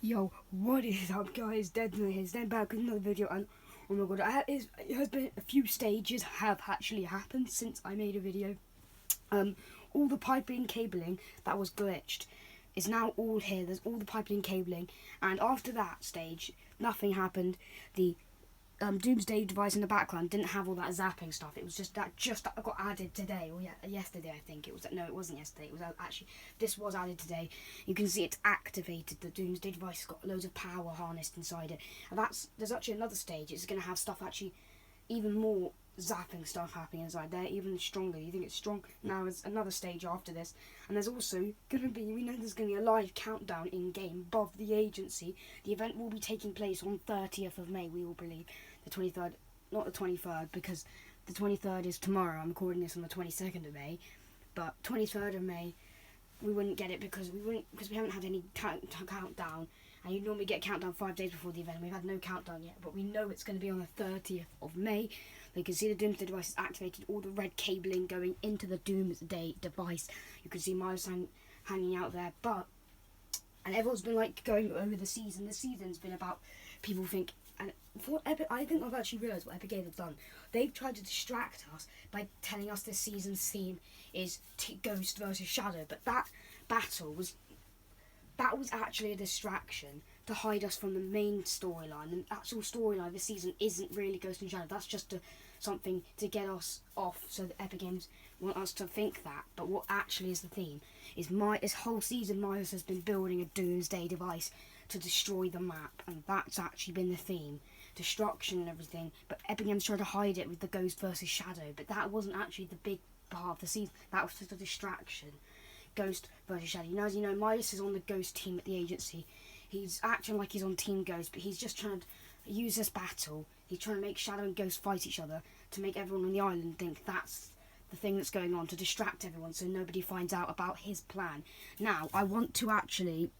Yo, what is up, guys? Deadly here, then back with another video, and oh my god, it has been a few stages have actually happened since I made a video. All the piping and cabling that was glitched is now all here. There's all the piping and cabling, and after that stage, nothing happened. The doomsday device in the background didn't have all that zapping stuff. It was just that got added today, or yesterday I think it was. No, it wasn't yesterday. It was actually, this was added today. You can see it's activated. The doomsday device has got loads of power harnessed inside it, and there's actually another stage. It's going to have stuff actually, even more zapping stuff happening inside there, even stronger. You think it's strong? Now there's another stage after this, and there's also going to be, we know there's going to be a live countdown in game above the agency. The event will be taking place on 30th of May, we all believe. The 23rd, not the 23rd, because the 23rd is tomorrow. I'm recording this on the 22nd of May, but 23rd of May, we wouldn't get it because we haven't had any countdown. And you normally get a countdown 5 days before the event. We've had no countdown yet, but we know it's going to be on the 30th of May. You can see the doomsday device is activated, all the red cabling going into the doomsday device. You can see Midas hanging out there, and everyone's been like going over the season. The season's been about, people think, and for Epic, I think I've actually realised what Epic Games have done. They've tried to distract us by telling us this season's theme is Ghost versus Shadow, but that battle was actually a distraction to hide us from the main storyline. The actual storyline this season isn't really Ghost and Shadow. That's just something to get us off, so that Epic Games want us to think that. But what actually is the theme is this whole season Midas has been building a doomsday device to destroy the map, and that's actually been the theme, destruction and everything. But Epic Games tried to hide it with the Ghost versus Shadow, but that wasn't actually the big part of the season. That was just a distraction. Ghost versus Shadow. As you know, Midas is on the Ghost team at the agency. He's acting like he's on Team Ghost, but he's just trying to use this battle. He's trying to make Shadow and Ghost fight each other to make everyone on the island think that's the thing that's going on, to distract everyone so nobody finds out about his plan. Now, I want to actually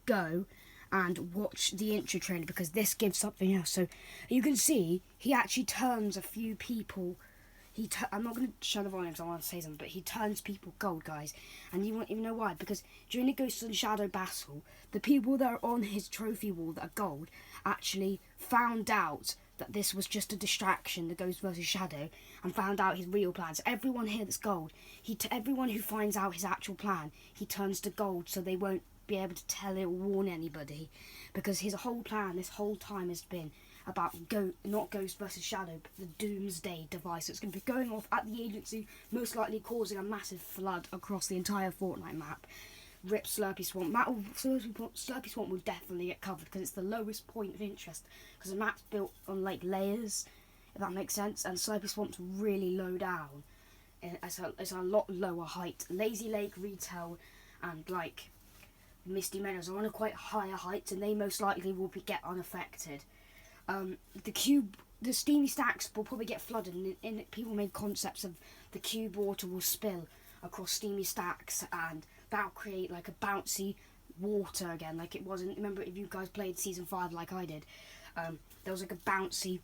go and watch the intro trailer because this gives something else. So you can see he actually turns a few people. I'm not going to show the volume, so I want to say something, but he turns people gold, guys. And you won't even know why, because during the Ghost and Shadow battle, the people that are on his trophy wall that are gold actually found out that this was just a distraction, the Ghost versus Shadow, and found out his real plans. Everyone here that's gold, everyone who finds out his actual plan, he turns to gold, so they won't be able to tell it or warn anybody, because his whole plan this whole time has been about not Ghost versus Shadow, but the doomsday device. It's going to be going off at the agency, most likely causing a massive flood across the entire Fortnite map. Rip Slurpy Swamp. Slurpy Swamp will definitely get covered because it's the lowest point of interest, because the map's built on like layers, if that makes sense, and Slurpy Swamp's really low down. It's a lot lower height. Lazy Lake, Retail, and like Misty Meadows are on a quite higher height, and they most likely will get unaffected. The steamy stacks will probably get flooded, and people made concepts of the cube water will spill across steamy stacks, and that'll create like a bouncy water again, like it wasn't. Remember, if you guys played season 5 like I did, there was like a bouncy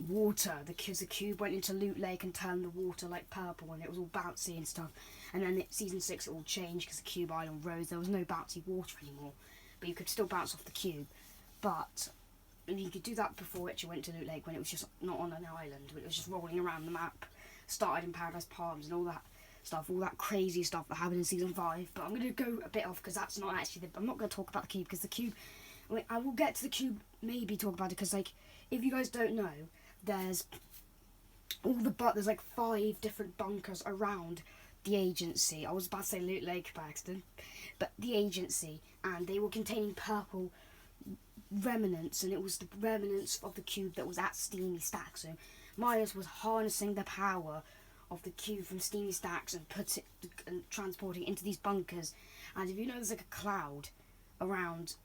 water. The cube went into Loot Lake and turned the water like purple, and it was all bouncy and stuff. And then season 6 it all changed because the cube island rose. There was no bouncy water anymore, but you could still bounce off the cube. But you could do that before it went to Loot Lake, when it was just not on an island, but it was just rolling around the map. Started in Paradise Palms and all that stuff, all that crazy stuff that happened in season 5. But I'm going to go a bit off because that's not actually I'm not going to talk about the cube, because the cube, I will get to the cube, maybe talk about it, because like, if you guys don't know, there's like 5 different bunkers around the agency. I was about to say Loot Lake by accident, but the agency, and they were containing purple remnants, and it was the remnants of the cube that was at Steamy Stacks. So Midas was harnessing the power of the cube from Steamy Stacks and transporting it into these bunkers. And if you know, there's like a cloud around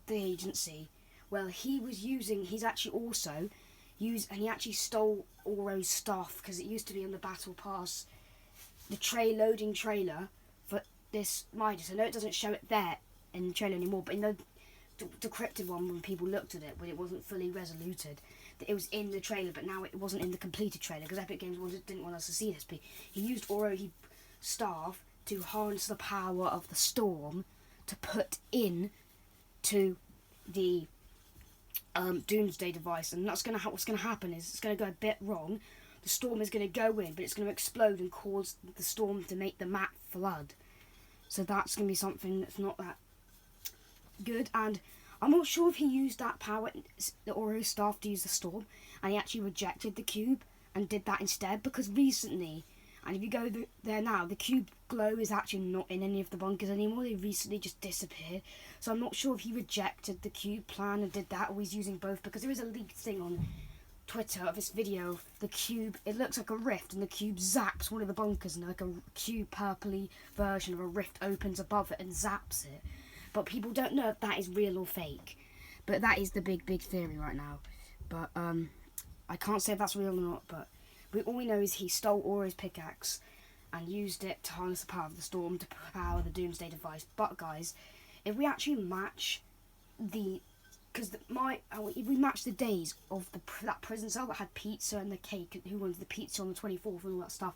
the agency, well, he's actually also used, and he actually stole Oro's stuff, because it used to be on the battle pass, the loading trailer for this Midas. I know it doesn't show it there in the trailer anymore, but in the decrypted one, when people looked at it, when it wasn't fully resoluted, it was in the trailer, but now it wasn't in the completed trailer because Epic Games didn't want us to see this. But he used Oro's staff to harness the power of the storm to put in to the doomsday device, and that's what's gonna happen is it's gonna go a bit wrong. The storm is gonna go in, but it's gonna explode and cause the storm to make the map flood. So that's gonna be something that's not that good. And I'm not sure if he used that power, the Oro staff, to use the storm, and he actually rejected the cube and did that instead, because recently, and if you go there now, the cube glow is actually not in any of the bunkers anymore. They recently just disappeared. So I'm not sure if he rejected the cube plan and did that, or he's using both, because there is a leaked thing on Twitter of this video of the cube. It looks like a rift, and the cube zaps one of the bunkers, and like a cube purpley version of a rift opens above it and zaps it. But people don't know if that is real or fake. But that is the big theory right now. But I can't say if that's real or not, but all we know is he stole Oro's pickaxe and used it to harness the power of the storm to power the doomsday device. But guys, if we actually match if we match the days of that prison cell that had pizza and the cake, who wants the pizza on the 24th and all that stuff,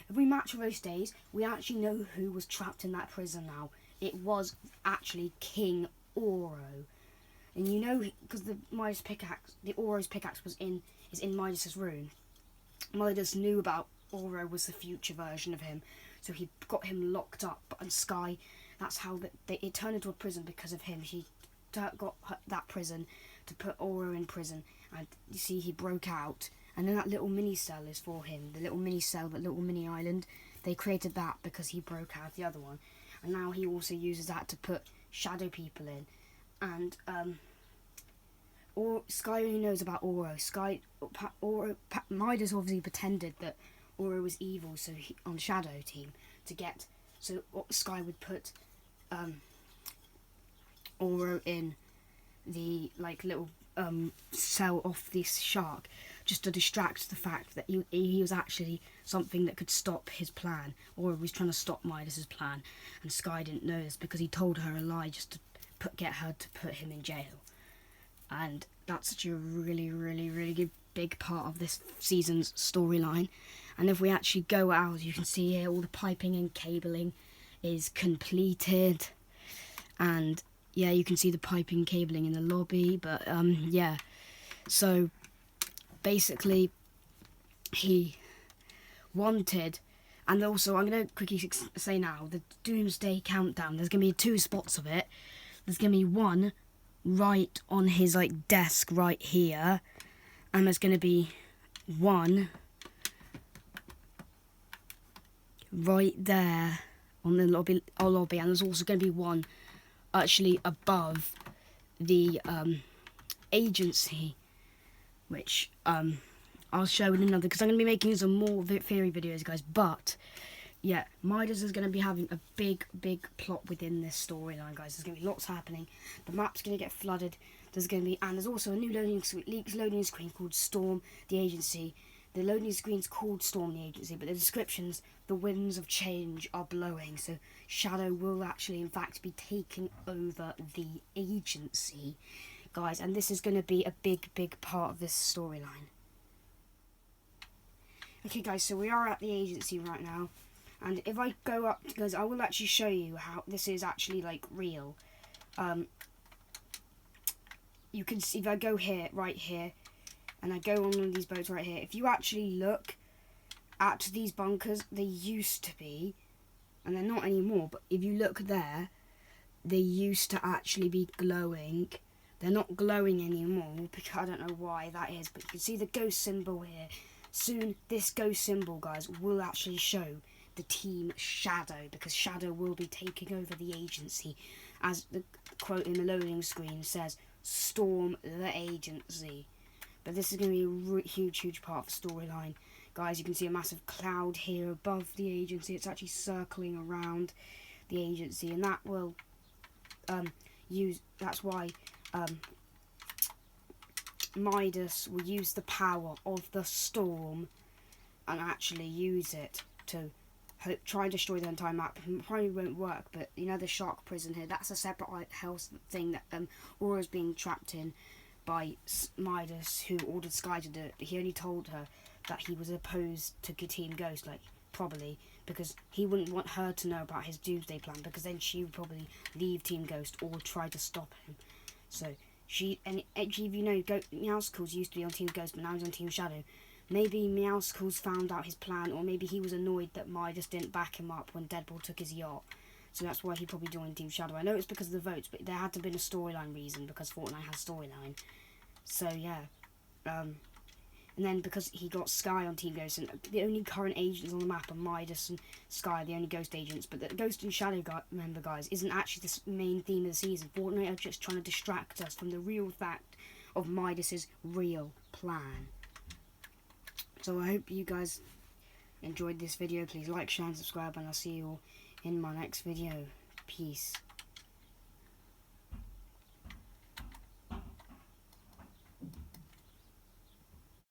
if we match those days, we actually know who was trapped in that prison now. It was actually King Oro. And you know, because the Oro's pickaxe is in Midas's room. Midas knew about Oro was the future version of him, so he got him locked up. And Sky, that's how it turned into a prison because of him. He got that prison to put Oro in prison, and you see he broke out. And then that little mini cell is for him. The little mini cell, that little mini island, they created that because he broke out the other one. And now he also uses that to put shadow people in. And Sky only knows about Oro. Midas obviously pretended that Oro was evil, so on the shadow team so Sky would put Oro in the little cell off this shark, just to distract the fact that he was actually something that could stop his plan. Oro was trying to stop Midas's plan, and Sky didn't know this because he told her a lie just to get her to put him in jail. And that's such a really good big part of this season's storyline. And if we actually go out, you can see here all the piping and cabling is completed. And yeah, you can see the piping and cabling in the lobby. But yeah, so basically he wanted, and also I'm going to quickly say now, the Doomsday Countdown, there's going to be 2 spots of it. There's going to be one right on his desk right here, and there's going to be one right there on the lobby, and there's also going to be one actually above the agency, which I'll show in another, because I'm going to be making some more theory videos, guys. But yeah, Midas is going to be having a big plot within this storyline, guys. There's going to be lots happening. The map's going to get flooded. And there's also a new loading screen called Storm the Agency. The loading screen's called Storm the Agency, but the descriptions, the winds of change are blowing. So Shadow will actually, in fact, be taking over the agency, guys. And this is going to be a big part of this storyline. Okay, guys, so we are at the agency right now. And if I go up, guys, I will actually show you how this is actually real. You can see if I go right here, and I go on one of these boats right here. If you actually look at these bunkers, they used to be, and they're not anymore. But if you look there, they used to actually be glowing. They're not glowing anymore because I don't know why that is. But you can see the ghost symbol here. Soon, this ghost symbol, guys, will actually show the team Shadow, because Shadow will be taking over the agency, as the quote in the loading screen says, "Storm the agency." But this is going to be a huge part of the storyline, guys. You can see a massive cloud here above the agency. It's actually circling around the agency, and that will that's why Midas will use the power of the storm and actually use it to try and destroy the entire map. It probably won't work, but you know the shark prison here, that's a separate house thing that Aura's being trapped in by Midas, who ordered Sky to do it. He only told her that he was opposed to Team Ghost, probably, because he wouldn't want her to know about his doomsday plan, because then she would probably leave Team Ghost or try to stop him. So and actually, if you know, Meowscles used to be on Team Ghost, but now he's on Team Shadow. Maybe Meowscles found out his plan, or maybe he was annoyed that Midas didn't back him up when Deadpool took his yacht. So that's why he probably joined Team Shadow. I know it's because of the votes, but there had to have been a storyline reason, because Fortnite has storyline. So yeah. And then because he got Sky on Team Ghost, and the only current agents on the map are Midas and Sky, the only Ghost agents. But the Ghost and Shadow member, guys, isn't actually the main theme of the season. Fortnite are just trying to distract us from the real fact of Midas's real plan. So I hope you guys enjoyed this video. Please like, share and subscribe, and I'll see you all in my next video. Peace.